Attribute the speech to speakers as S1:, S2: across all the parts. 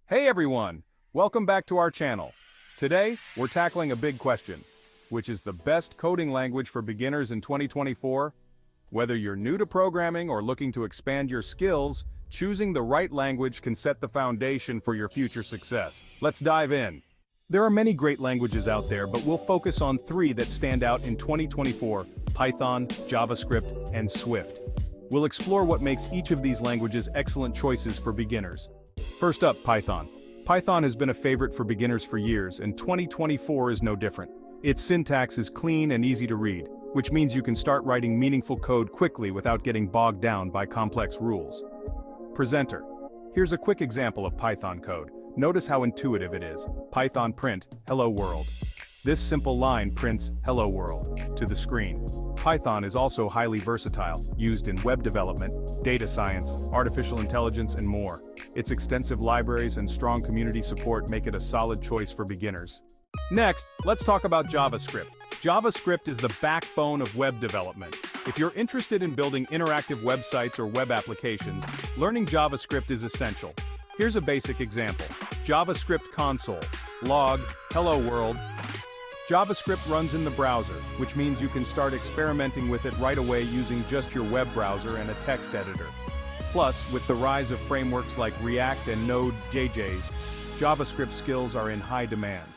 S1: Hey everyone! Welcome back to our channel. Today, we're tackling a big question. Which is the best coding language for beginners in 2024? Whether you're new to programming or looking to expand your skills, choosing the right language can set the foundation for your future success. Let's dive in. There are many great languages out there, but we'll focus on three that stand out in 2024: Python, JavaScript, and Swift. We'll explore what makes each of these languages excellent choices for beginners. First up, Python. Python has been a favorite for beginners for years, and 2024 is no different. Its syntax is clean and easy to read, which means you can start writing meaningful code quickly without getting bogged down by complex rules. Presenter. Here's a quick example of Python code. Notice how intuitive it is. Python print, hello world. This simple line prints hello world to the screen. Python is also highly versatile, used in web development, data science, artificial intelligence, and more. Its extensive libraries and strong community support make it a solid choice for beginners. Next, let's talk about JavaScript. JavaScript is the backbone of web development. If you're interested in building interactive websites or web applications, learning JavaScript is essential. Here's a basic example. JavaScript console, log, hello world. JavaScript runs in the browser, which means you can start experimenting with it right away using just your web browser and a text editor. Plus, with the rise of frameworks like React and Node.js, JavaScript skills are in high demand.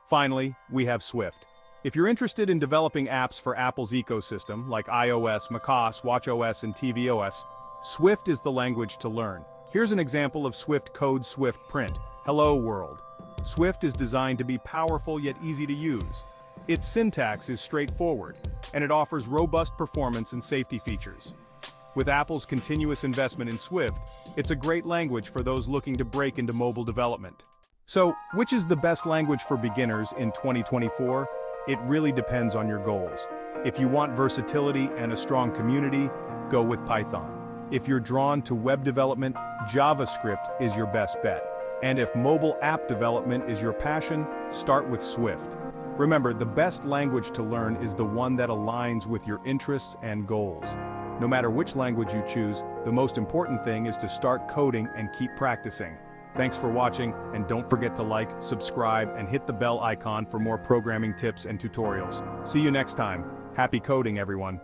S1: Finally, we have Swift. If you're interested in developing apps for Apple's ecosystem, like iOS, macOS, watchOS, and tvOS, Swift is the language to learn. Here's an example of Swift code: Swift print, hello world. Swift is designed to be powerful yet easy to use. Its syntax is straightforward, and it offers robust performance and safety features. With Apple's continuous investment in Swift, it's a great language for those looking to break into mobile development. So, which is the best language for beginners in 2024? It really depends on your goals. If you want versatility and a strong community, go with Python. If you're drawn to web development, JavaScript is your best bet. And if mobile app development is your passion, start with Swift. Remember, the best language to learn is the one that aligns with your interests and goals. No matter which language you choose, the most important thing is to start coding and keep practicing. Thanks for watching, and don't forget to like, subscribe, and hit the bell icon for more programming tips and tutorials. See you next time. Happy coding, everyone.